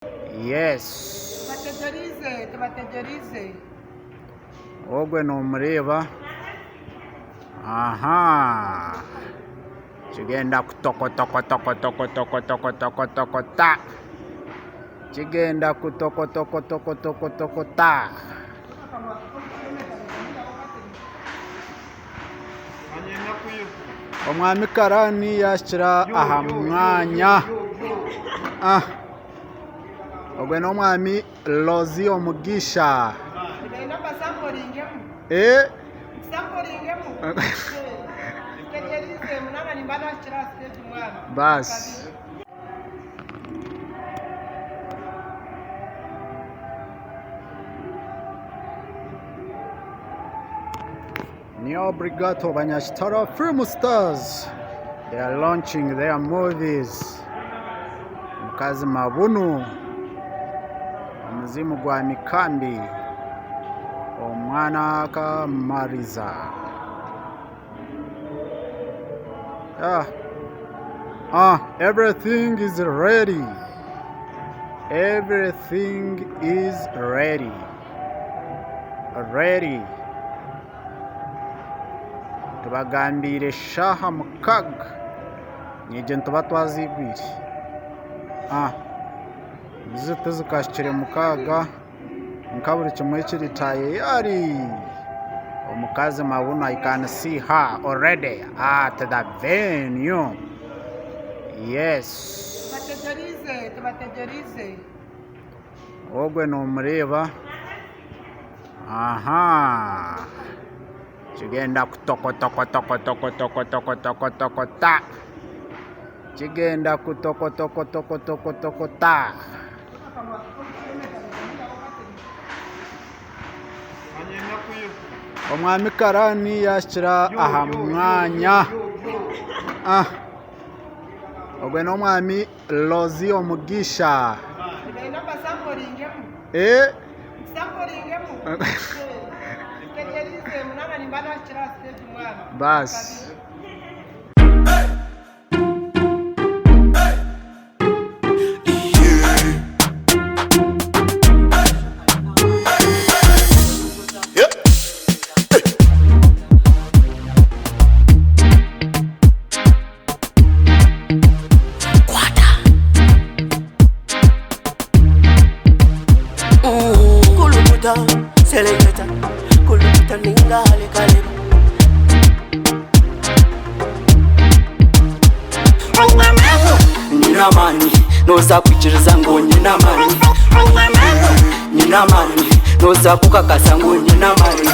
Yes. Tubategerize. Ogwe no mureba. Aha. Kigenda kutoko ta. Kigenda kutoko ta. Omwami karani yashira aha mwanya. Ogwe no mwami Lozi Omugisha. Bas. Ni Obligato Banyakitara film stars. They are launching their movies. Omukazi Mabunu. Omuzimu gwa mikambi. Omwana Kamariza. Everything is ready. Everything is ready. Tubagambire shaha mukaga. Nije ntuba twazigwire. Zite zikashikire mukaga. Nkaburi kimwe kiritaye yari. Omukazi Mabunu, I can see her already at the venue. Yes. Tubategerize. Ogwe no mureba. Aha. Kigenda kutoko ta. Kigenda kutoko ta. Omwami karani yashira aha mwanya. Ogwe no mwami Lozi Omugisha. Bas. Selecta, kuluta ningale kale. Nina mani, noza kuchiriza ngo nina mani. Nina mani, noza kukakasa ngo nina mani.